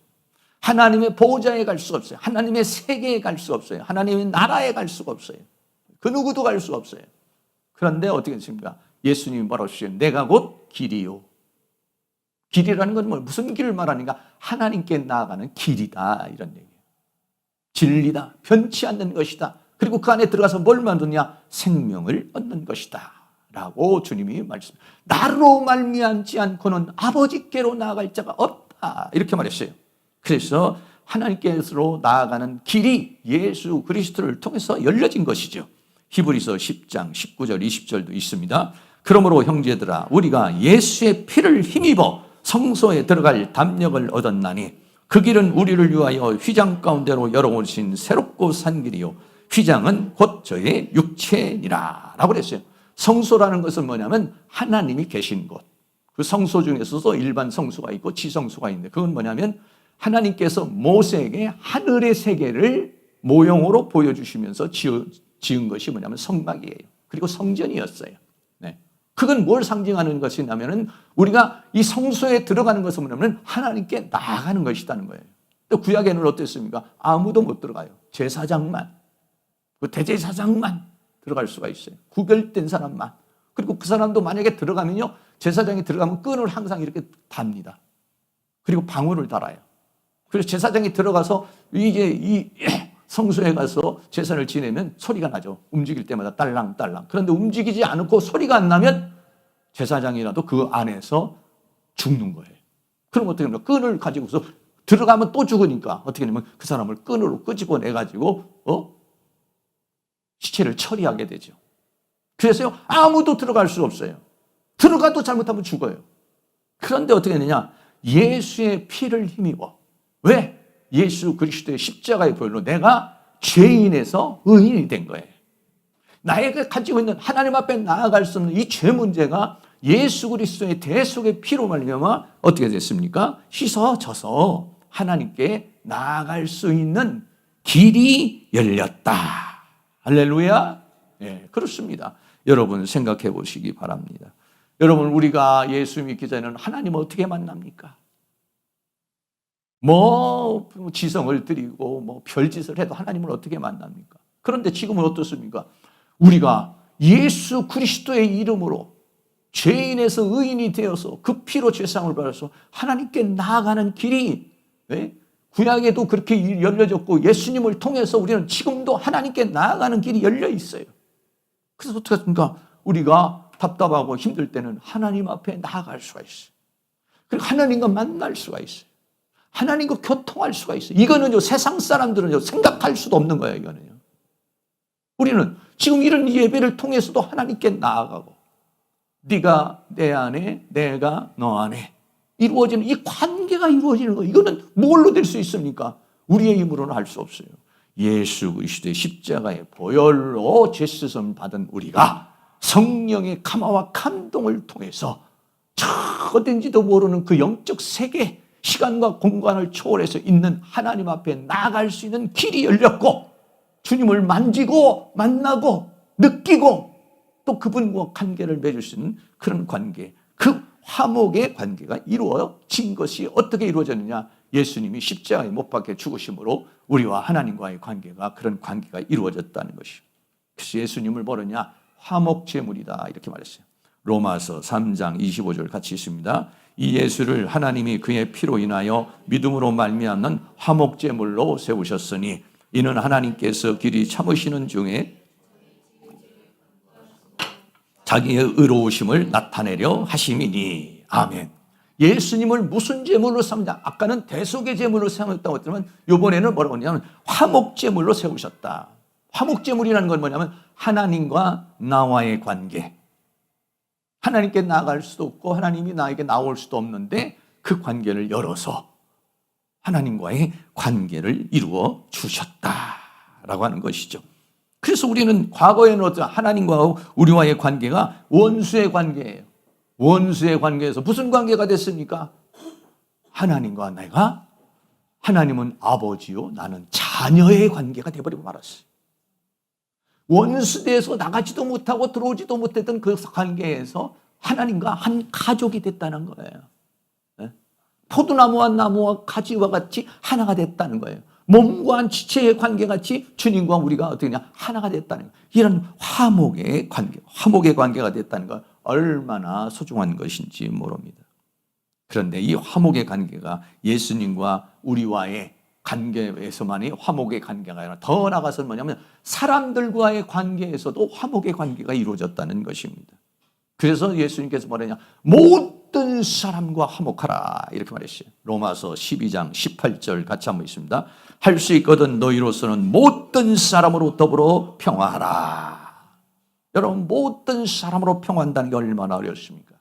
하나님의 보호자에 갈 수가 없어요. 하나님의 세계에 갈 수가 없어요. 하나님의 나라에 갈 수가 없어요. 그 누구도 갈 수가 없어요. 그런데 어떻게 됐습니까? 예수님이 말하시죠. 내가 곧 길이요. 길이라는 건 무슨 길을 말하는가? 하나님께 나아가는 길이다 이런 얘기예요. 진리다. 변치 않는 것이다. 그리고 그 안에 들어가서 뭘 만드냐? 생명을 얻는 것이다 라고 주님이 말씀합니다. 나로 말미암지 않고는 아버지께로 나아갈 자가 없다 이렇게 말했어요. 그래서 하나님께로 나아가는 길이 예수 그리스도를 통해서 열려진 것이죠. 히브리서 10장 19절 20절도 있습니다. 그러므로 형제들아 우리가 예수의 피를 힘입어 성소에 들어갈 담력을 얻었나니 그 길은 우리를 위하여 휘장 가운데로 열어오신 새롭고 산 길이요 휘장은 곧 저의 육체니라 라고 그랬어요. 성소라는 것은 뭐냐면 하나님이 계신 곳. 그 성소 중에서도 일반 성소가 있고 지성소가 있는데 그건 뭐냐면 하나님께서 모세에게 하늘의 세계를 모형으로 보여주시면서 지은 것이 뭐냐면 성막이에요. 그리고 성전이었어요. 네. 그건 뭘 상징하는 것이냐면은 우리가 이 성소에 들어가는 것은 뭐냐면 하나님께 나아가는 것이라는 거예요. 또 구약에는 어땠습니까? 아무도 못 들어가요. 제사장만, 그 대제사장만 들어갈 수가 있어요. 구별된 사람만. 그리고 그 사람도 만약에 들어가면요, 제사장이 들어가면 끈을 항상 이렇게 답니다. 그리고 방울을 달아요. 그래서 제사장이 들어가서 이제 이 성소에 가서 제사를 지내면 소리가 나죠. 움직일 때마다 딸랑딸랑. 그런데 움직이지 않고 소리가 안 나면 제사장이라도 그 안에서 죽는 거예요. 그럼 어떻게 합니까? 끈을 가지고서 들어가면 또 죽으니까 어떻게 하냐면 그 사람을 끈으로 끄집어내가지고 시체를 처리하게 되죠. 그래서요, 아무도 들어갈 수 없어요. 들어가도 잘못하면 죽어요. 그런데 어떻게 되느냐? 예수의 피를 힘입어. 왜? 예수 그리스도의 십자가의 보혈로 내가 죄인에서 의인이 된 거예요. 나에게 가지고 있는 하나님 앞에 나아갈 수 없는 이 죄 문제가 예수 그리스도의 대속의 피로 말미암아 어떻게 됐습니까? 씻어져서 하나님께 나아갈 수 있는 길이 열렸다. 할렐루야. 예, 그렇습니다. 여러분 생각해 보시기 바랍니다. 여러분 우리가 예수 믿기 전에는 하나님을 어떻게 만납니까? 지성을 드리고 별짓을 해도 하나님을 어떻게 만납니까? 그런데 지금은 어떻습니까? 우리가 예수 그리스도의 이름으로 죄인에서 의인이 되어서 그 피로 죄사함을 받아서 하나님께 나아가는 길이 구약에도 그렇게 열려졌고 예수님을 통해서 우리는 지금도 하나님께 나아가는 길이 열려 있어요. 그래서 어떻게 했습니까? 우리가 답답하고 힘들 때는 하나님 앞에 나아갈 수가 있어요. 그리고 하나님과 만날 수가 있어요. 하나님과 교통할 수가 있어요. 이거는요, 세상 사람들은요, 생각할 수도 없는 거예요, 이거는요. 우리는 지금 이런 예배를 통해서도 하나님께 나아가고, 네가 내 안에, 내가 너 안에 이루어지는 이 관계가 이루어지는 거, 이거는 뭘로 될 수 있습니까? 우리의 힘으로는 할 수 없어요. 예수 그리스도의 십자가의 보혈로 죄씻음 받은 우리가 성령의 감화와 감동을 통해서 어딘지도 모르는 그 영적 세계, 시간과 공간을 초월해서 있는 하나님 앞에 나아갈 수 있는 길이 열렸고 주님을 만지고 만나고 느끼고 또 그분과 관계를 맺을 수 있는 그런 관계, 그 화목의 관계가 이루어진 것이 어떻게 이루어졌느냐? 예수님이 십자가에 못 박혀 죽으심으로 우리와 하나님과의 관계가, 그런 관계가 이루어졌다는 것이죠. 그래서 예수님을 뭐느냐? 화목제물이다 이렇게 말했어요. 로마서 3장 25절 같이 있습니다. 이 예수를 하나님이 그의 피로 인하여 믿음으로 말미암는 화목제물로 세우셨으니 이는 하나님께서 길이 참으시는 중에 자기의 의로우심을 나타내려 하심이니. 아멘. 예수님을 무슨 제물로 삼냐? 아까는 대속의 제물로 세웠다고 했지만 이번에는 뭐라고 하냐면 화목제물로 세우셨다. 화목제물이라는 건 뭐냐면 하나님과 나와의 관계. 하나님께 나아갈 수도 없고 하나님이 나에게 나올 수도 없는데 그 관계를 열어서 하나님과의 관계를 이루어 주셨다라고 하는 것이죠. 그래서 우리는 과거에는 하나님과 우리와의 관계가 원수의 관계예요. 원수의 관계에서 무슨 관계가 됐습니까? 하나님과 내가, 하나님은 아버지요 나는 자녀의 관계가 돼버리고 말았어요. 원수대에서 나가지도 못하고 들어오지도 못했던 그 관계에서 하나님과 한 가족이 됐다는 거예요. 포도나무와 나무와 가지와 같이 하나가 됐다는 거예요. 몸과 한 지체의 관계같이 주님과 우리가 어떻게냐 하나가 됐다는 거예요. 이런 화목의 관계가 됐다는 거 얼마나 소중한 것인지 모릅니다. 그런데 이 화목의 관계가 예수님과 우리와의 관계에서만이 화목의 관계가 아니라 더 나아가서는 뭐냐면 사람들과의 관계에서도 화목의 관계가 이루어졌다는 것입니다. 그래서 예수님께서 뭐라냐 모든 사람과 화목하라 이렇게 말했어요. 로마서 12장 18절 같이 한번 있습니다. 할 수 있거든 너희로서는 모든 사람으로 더불어 평화하라. 여러분 모든 사람으로 평화한다는 게 얼마나 어렵습니까?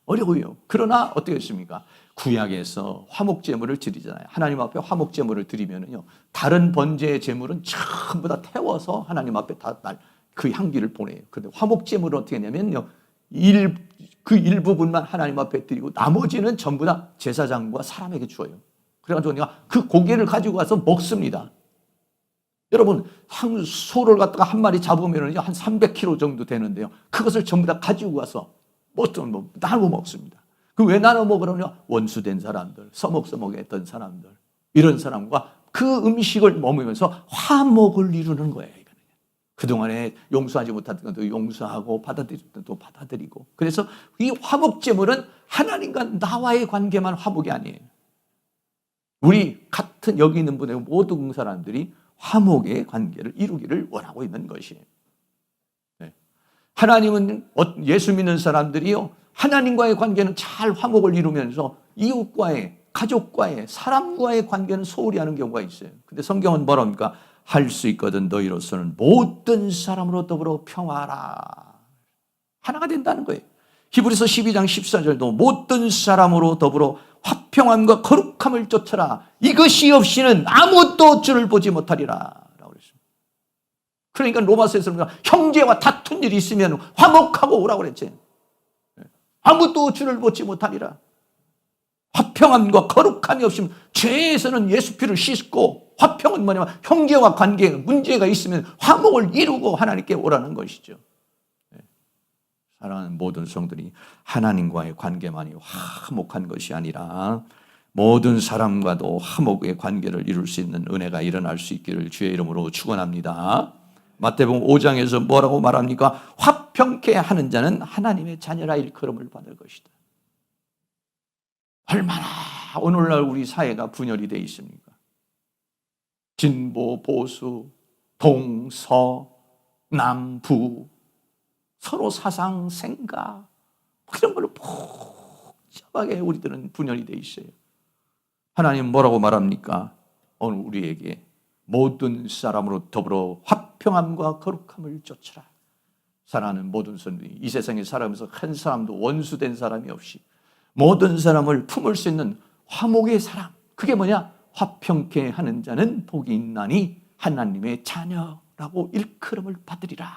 어려워요. 그러나 어떻게 했습니까? 구약에서 화목제물을 드리잖아요. 하나님 앞에 화목제물을 드리면은요, 다른 번제의 제물은 전부 다 태워서 하나님 앞에 다 그 향기를 보내요. 그런데 화목제물은 어떻게 하냐면요, 그 일부분만 하나님 앞에 드리고 나머지는 전부 다 제사장과 사람에게 주어요. 그래가지고 내가 그 고기를 가지고 가서 먹습니다. 여러분, 소를 갖다가 한 마리 잡으면은요, 한 300kg 정도 되는데요. 그것을 전부 다 가지고 가서 나눠 먹습니다. 그 왜 나눠 먹으려냐? 원수된 사람들, 서먹서먹했던 사람들, 이런 사람과 그 음식을 먹으면서 화목을 이루는 거예요. 그동안에 용서하지 못했던 것도 용서하고 받아들였던 것도 받아들이고. 그래서 이 화목제물은 하나님과 나와의 관계만 화목이 아니에요. 우리 같은 여기 있는 분의 모든 사람들이 화목의 관계를 이루기를 원하고 있는 것이에요. 하나님은 예수 믿는 사람들이요, 하나님과의 관계는 잘 화목을 이루면서 이웃과의, 가족과의, 사람과의 관계는 소홀히 하는 경우가 있어요. 근데 성경은 뭐랍니까? 할 수 있거든 너희로서는 모든 사람으로 더불어 평화하라. 하나가 된다는 거예요. 히브리서 12장 14절도 모든 사람으로 더불어 화평함과 거룩함을 쫓아라. 이것이 없이는 아무도 주를 보지 못하리라. 라고 그랬습니다. 그러니까 로마서에서는 형제와 다툰 일이 있으면 화목하고 오라고 그랬지. 아무도 주를 보지 못하리라. 화평함과 거룩함이 없으면 죄에서는 예수 피를 씻고, 화평은 뭐냐면 형제와 관계에 문제가 있으면 화목을 이루고 하나님께 오라는 것이죠. 사랑하는 모든 성들이 하나님과의 관계만이 화목한 것이 아니라 모든 사람과도 화목의 관계를 이룰 수 있는 은혜가 일어날 수 있기를 주의 이름으로 축원합니다. 마태복음 5장에서 뭐라고 말합니까? 화평케 하는 자는 하나님의 자녀라 일컬음을 받을 것이다. 얼마나 오늘날 우리 사회가 분열이 되어 있습니까? 진보, 보수, 동서, 남부, 서로 사상, 생각, 이런 걸로 복잡하게 우리들은 분열이 되어 있어요. 하나님 뭐라고 말합니까? 오늘 우리에게 모든 사람으로 더불어 화평함과 거룩함을 쫓으라. 사랑하는 모든 성도들이 이 세상에 살아가면서 한 사람도 원수된 사람이 없이 모든 사람을 품을 수 있는 화목의 사랑, 그게 뭐냐? 화평케 하는 자는 복이 있나니 하나님의 자녀라고 일컬음을 받으리라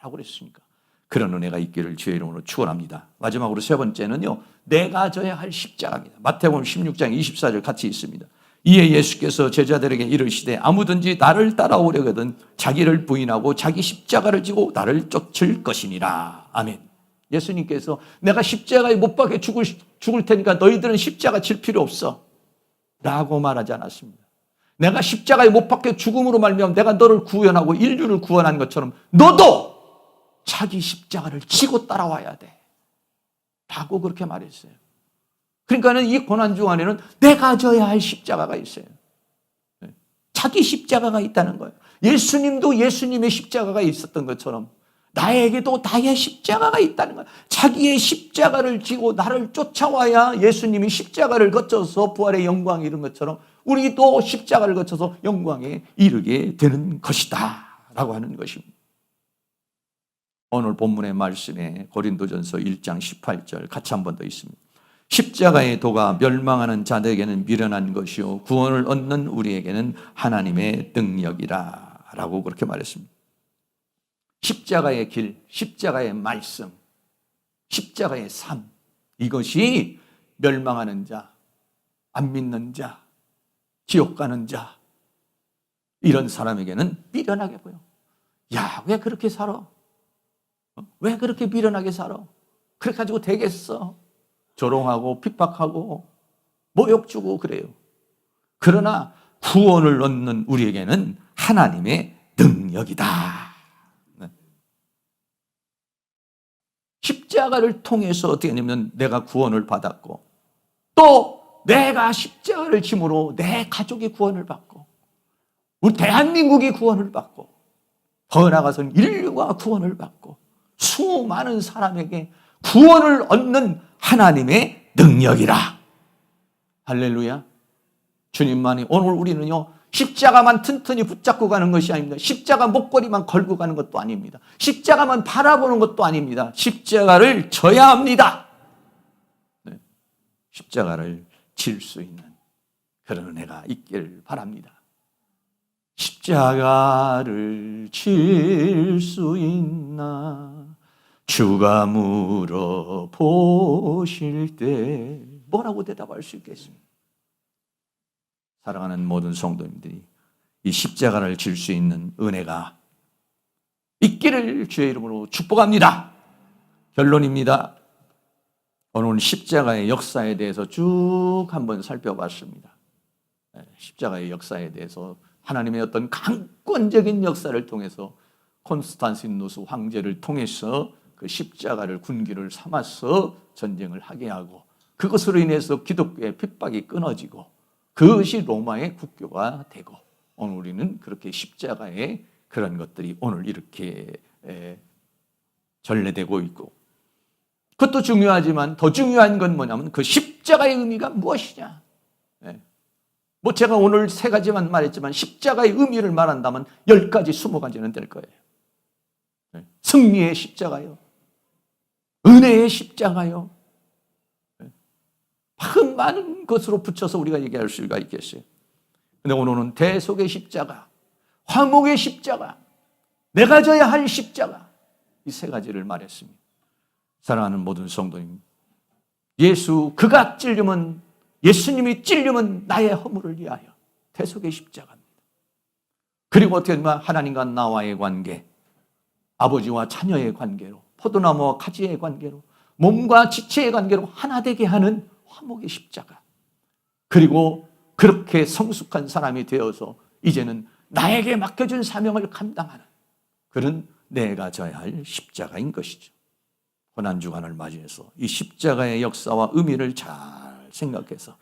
라고 그랬습니까? 그런 은혜가 있기를 주의 이름으로 축원합니다. 마지막으로 세 번째는요, 내가 져야 할 십자가입니다. 마태복음 16장 24절 같이 있습니다. 이에 예수께서 제자들에게 이르시되 아무든지 나를 따라오려거든 자기를 부인하고 자기 십자가를 지고 나를 쫓을 것이니라. 아멘. 예수님께서 내가 십자가에 못 박혀 죽을 테니까 너희들은 십자가 질 필요 없어 라고 말하지 않았습니다. 내가 십자가에 못 박혀 죽음으로 말미암아 내가 너를 구원하고 인류를 구원한 것처럼 너도 자기 십자가를 지고 따라와야 돼 라고 그렇게 말했어요. 그러니까 이 고난주 안에는 내가 져야 할 십자가가 있어요. 자기 십자가가 있다는 거예요. 예수님도 예수님의 십자가가 있었던 것처럼 나에게도 나의 십자가가 있다는 거야. 자기의 십자가를 지고 나를 쫓아와야 예수님이 십자가를 거쳐서 부활의 영광에 이른 것처럼 우리도 십자가를 거쳐서 영광에 이르게 되는 것이다 라고 하는 것입니다. 오늘 본문의 말씀에 고린도전서 1장 18절 같이 한 번 더 있습니다. 십자가의 도가 멸망하는 자들에게는 미련한 것이요 구원을 얻는 우리에게는 하나님의 능력이라 라고 그렇게 말했습니다. 십자가의 길, 십자가의 말씀, 십자가의 삶, 이것이 멸망하는 자, 안 믿는 자, 지옥 가는 자, 이런 사람에게는 미련하게 보여. 야, 왜 그렇게 살아? 왜 그렇게 미련하게 살아? 그래 가지고 되겠어? 조롱하고 핍박하고 모욕 주고 그래요. 그러나 구원을 얻는 우리에게는 하나님의 능력이다. 십자가를 통해서 어떻게 하냐면 내가 구원을 받았고 또 내가 십자가를 짐으로 내 가족이 구원을 받고 우리 대한민국이 구원을 받고 더 나아가서는 인류가 구원을 받고 수많은 사람에게 구원을 얻는 하나님의 능력이라. 할렐루야. 주님만이 오늘 우리는요 십자가만 튼튼히 붙잡고 가는 것이 아닙니다. 십자가 목걸이만 걸고 가는 것도 아닙니다. 십자가만 바라보는 것도 아닙니다. 십자가를 져야 합니다. 네. 십자가를 질 수 있는 그런 은혜가 있기를 바랍니다. 십자가를 질 수 있나 주가 물어보실 때 뭐라고 대답할 수 있겠습니까? 사랑하는 모든 성도님들이 이 십자가를 질 수 있는 은혜가 있기를 주의 이름으로 축복합니다. 결론입니다. 오늘 십자가의 역사에 대해서 쭉 한번 살펴봤습니다. 십자가의 역사에 대해서 하나님의 어떤 강권적인 역사를 통해서 콘스탄티누스 황제를 통해서 그 십자가를 군기를 삼아서 전쟁을 하게 하고 그것으로 인해서 기독교의 핍박이 끊어지고 그것이 로마의 국교가 되고 오늘 우리는 그렇게 십자가의 그런 것들이 오늘 이렇게 전래되고 있고 그것도 중요하지만 더 중요한 건 뭐냐면 그 십자가의 의미가 무엇이냐. 뭐 제가 오늘 3가지만 말했지만 십자가의 의미를 말한다면 10가지, 20가지는 될 거예요. 승리의 십자가요. 은혜의 십자가요. 많은 것으로 붙여서 우리가 얘기할 수가 있겠어요. 근데 오늘은 대속의 십자가, 화목의 십자가, 내가 져야 할 십자가 이 3가지를 말했습니다. 사랑하는 모든 성도님, 예수 그가 찔림은 예수님이 찔림은 나의 허물을 위하여 대속의 십자가입니다. 그리고 어떻게 보면 하나님과 나와의 관계, 아버지와 자녀의 관계로, 포도나무와 가지의 관계로, 몸과 지체의 관계로 하나 되게 하는 화목의 십자가. 그리고 그렇게 성숙한 사람이 되어서 이제는 나에게 맡겨준 사명을 감당하는 그런 내가 져야 할 십자가인 것이죠. 고난주간을 맞이해서 이 십자가의 역사와 의미를 잘 생각해서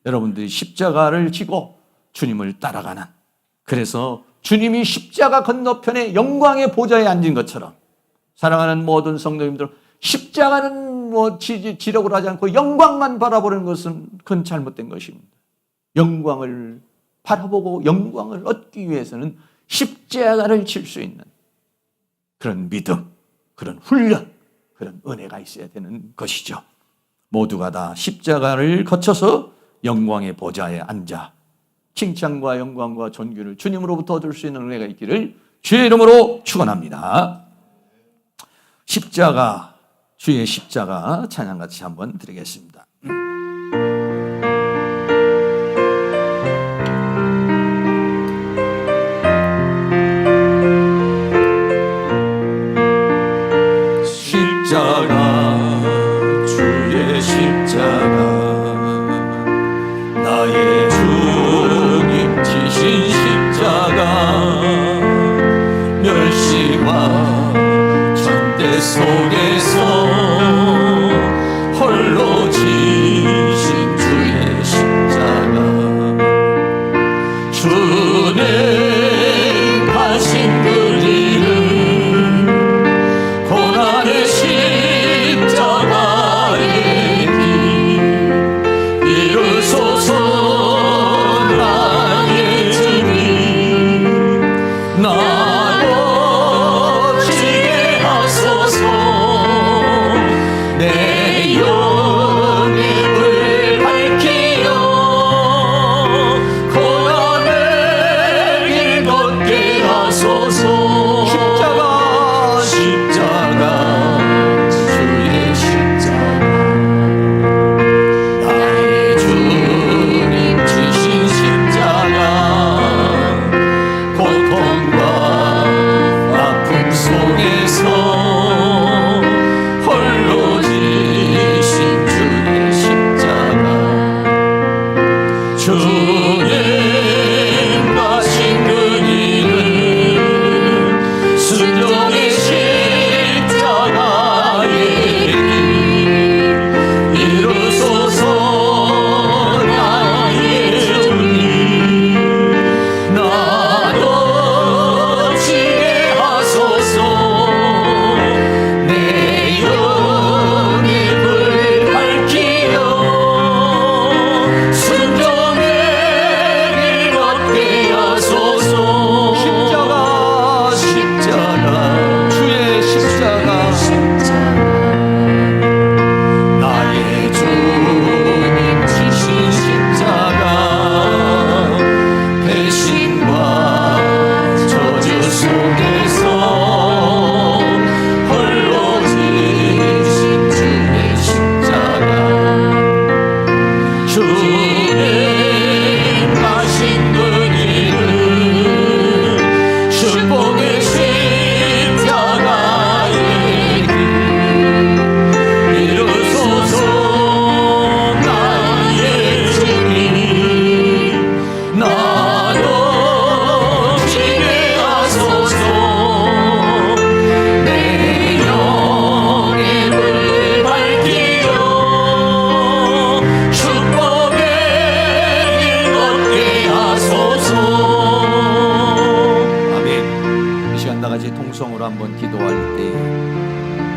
여러분들이 십자가를 지고 주님을 따라가는, 그래서 주님이 십자가 건너편에 영광의 보좌에 앉은 것처럼 사랑하는 모든 성도님들, 십자가는 뭐 지력을 하지 않고 영광만 바라보는 것은 그건 잘못된 것입니다. 영광을 바라보고 영광을 얻기 위해서는 십자가를 질 수 있는 그런 믿음, 그런 훈련, 그런 은혜가 있어야 되는 것이죠. 모두가 다 십자가를 거쳐서 영광의 보좌에 앉아 칭찬과 영광과 존귀를 주님으로부터 얻을 수 있는 은혜가 있기를 주의 이름으로 축원합니다. 십자가, 주의 십자가 찬양같이 한번 드리겠습니다. 십자가, 주의 십자가, 나의 주님 지신 십자가, 멸시와 전대 속에서 홀로 지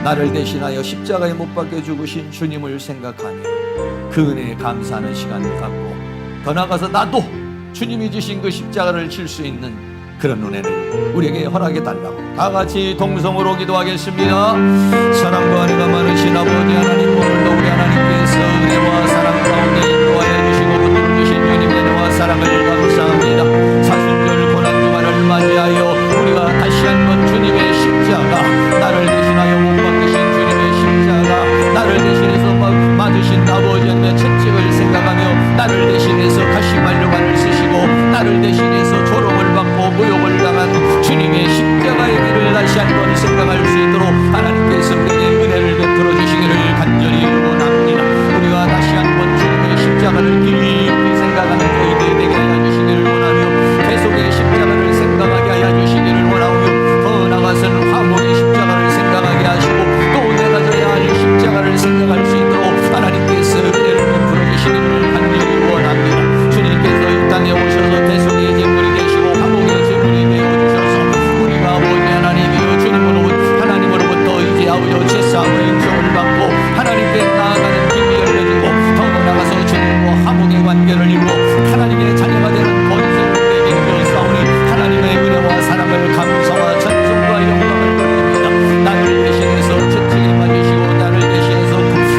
나를 대신하여 십자가에 못 박혀 죽으신 주님을 생각하며 그 은혜에 감사하는 시간을 갖고 더 나아가서 나도 주님이 주신 그 십자가를 질 수 있는 그런 은혜를 우리에게 허락해 달라고 다 같이 동성으로 기도하겠습니다. 사랑과 은혜가 많으신 아버지 하나님, 오늘도 우리 하나님께서 은혜와 사랑 가운데 인도하여 주시고 붙들어 주신 주님의 은혜와 사랑을 감사합니다. 사순절 고난주간을 맞이하여 우리가 다시 한번 주님의 십자가, 나를 대신하여 못 박히신 주님의 십자가, 나를 대신해서 맞으신 아버지 하나님의 채찍을 생각하며 나를 대신해서 가시관료관을 쓰시고 나를 대신해서 조롱을 받고 모욕을 당한 주님의 십자가의 길을 다시 한번 생각할 수 있도록 하나님께서 우리에게 은혜를 베풀어 주시기를 간절히 원합니다. 우리가 다시 한번 주님의 십자가를 깊이 생각하는 저희들이 되게 하여 주시기를 원하며 계속의 십자가를 생각하게 하여 주시기를 원하며 더 나아가서는 화목의 십자가를 생각하게 하시고 또 내가 져야 할 십자가를 생각할 수 있도록 하나님께서 은혜를 베풀어 주시기를 간절히 원합니다. 주님께서 이 땅에 오셔서 대속의 제물이 되시고 화목의 제물이 되어주셔서 우리가 아버지 하나님이여 주님으로 하나님으로부터 이제 아버지 제사함의 인정을 받고 하나님께 나아가는 길이 열려지고 더 나아가서 주님과 화목의 관계를 이루어 하나님의 자녀가 되는 권세를 내게 되었사오니 하나님의 은혜와 사랑을 감사와 찬송과 영광을 드립니다. 나를 대신해서 채찍에 맞으시고 나를 대신해서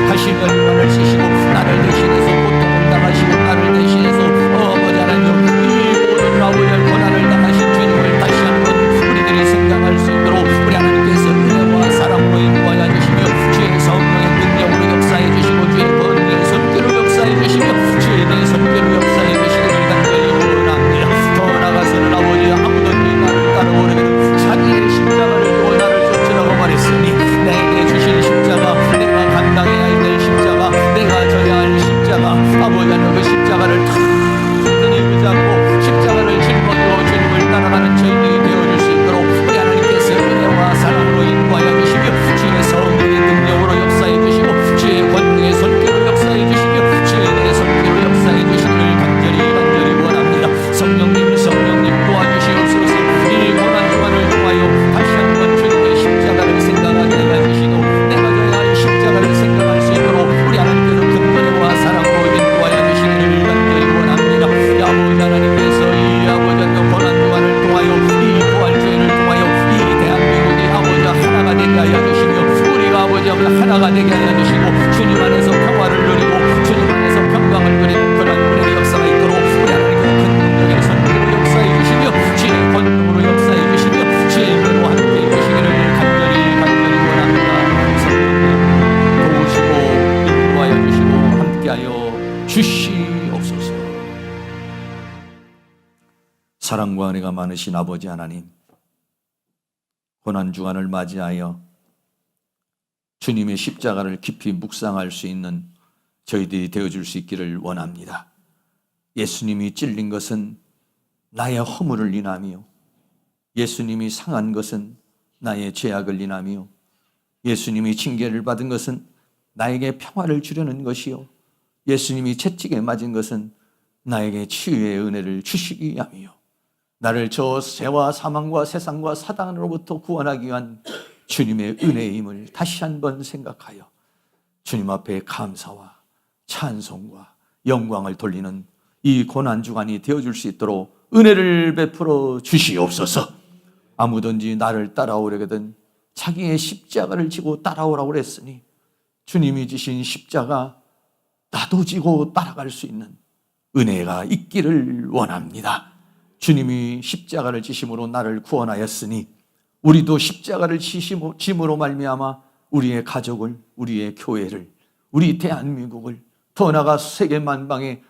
가시면관을 쓰시고 나를 대신해서 고통을 당하시고 나를 대신해서 아버지 하나님 이 모든 아버지의 고난을 당하신 주님을 다시 한번 우리들이 생각할 수 있도록 우리 하나님께서 은혜와 사랑으로 인도하여 주시며 주의 성령의 능력으로 역사해 주시고 주의 권위의 손길로 역사해 주시며 주의 내 손길로 역사해 주시기를 간절히 원합니다. 더 나아가서는 아버지 아무도 나를 따라오려면 자기의 십자가를 두고 나를 쫓으라고 말했으니 내게 주신 십자가, 내가 감당해야 될 십자가, 내가 져야 할 십자가, 아버지 하나님 그 십자가를 든든히 붙잡고 십자가를 짊어지고 주님을 따라가는 저희들이 되어줄 수 있도록 우리 하나님께서 은혜와 사랑으로 인도하여 주시며 주의 성령의 능력으로 역사해 주시고 주의 권능의 손길로 역사해 주시며 주의 내 손길로 역사해 주시기를 간절히 원합니다. 성령님 도와주시옵소서. 이 고난주간을 통하여 다시 한번 주님의 십자가를 생각하게 하여 주시고 내가 져야 할 십자가를 생각할 수 있도록 우리 하나님께서 근본과 사랑으로 인도하여 주시기를 간절히 원합니다. 아버지 하나님께서 이 아버지 하나님 고난주간을 통하여 이 부활주의를 통하여 이 대한민국이 아버지 하나가 되게 하여 주시며 우리가 아버지 하나가 되게 하여 주시고 주님 안에서 평화를 누리고 주님 안에서 평강을 누리는 그런 은혜의 역사가 있도록 우리 하나님께서 큰 능력의 손길로 역사해 주시며 주의 권능으로 역사해 주시며 주의 은혜로 함께 해 주시기를 간절히 원합니다. 성령님 도우시고 인도하여 주시고 함께하여 주시옵소서. 사랑과 은혜가 많으신 아버지 하나님, 고난주간을 맞이하여 주님의 십자가를 깊이 묵상할 수 있는 저희들이 되어줄 수 있기를 원합니다. 예수님이 찔린 것은 나의 허물을 인하며 예수님이 상한 것은 나의 죄악을 인하며 예수님이 징계를 받은 것은 나에게 평화를 주려는 것이요 예수님이 채찍에 맞은 것은 나에게 치유의 은혜를 주시기 위함이요 나를 저 죄와 사망과 세상과 사단으로부터 구원하기 위한 주님의 은혜임을 다시 한번 생각하여 주님 앞에 감사와 찬송과 영광을 돌리는 이 고난주간이 되어줄 수 있도록 은혜를 베풀어 주시옵소서. 아무든지 나를 따라오려거든 자기의 십자가를 지고 따라오라고 그랬으니 주님이 지신 십자가 나도 지고 따라갈 수 있는 은혜가 있기를 원합니다. 주님이 십자가를 지심으로 나를 구원하였으니 우리도 십자가를 짐으로 말미암아 우리의 가족을, 우리의 교회를, 우리 대한민국을 더 나아가 세계 만방의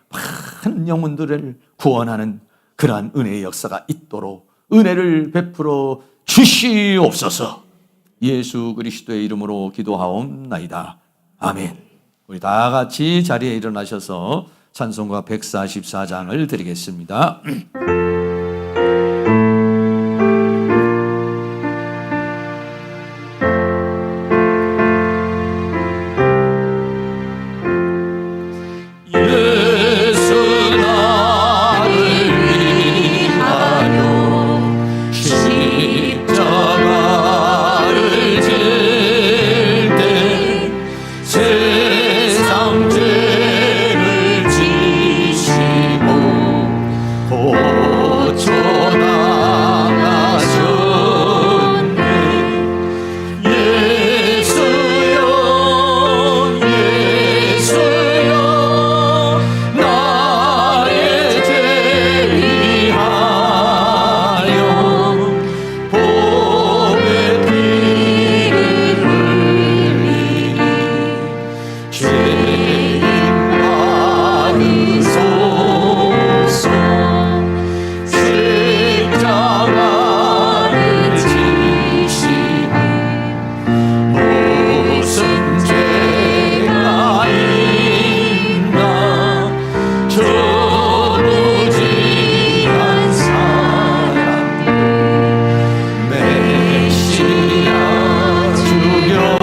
많은 영혼들을 구원하는 그러한 은혜의 역사가 있도록 은혜를 베풀어 주시옵소서. 예수 그리스도의 이름으로 기도하옵나이다. 아멘. 우리 다 같이 자리에 일어나셔서 찬송가 144장을 드리겠습니다. 십자가를 받으소서. 십자가를 지시고 무슨 죄가 있나 저무지한 사랑 메시아 주였네.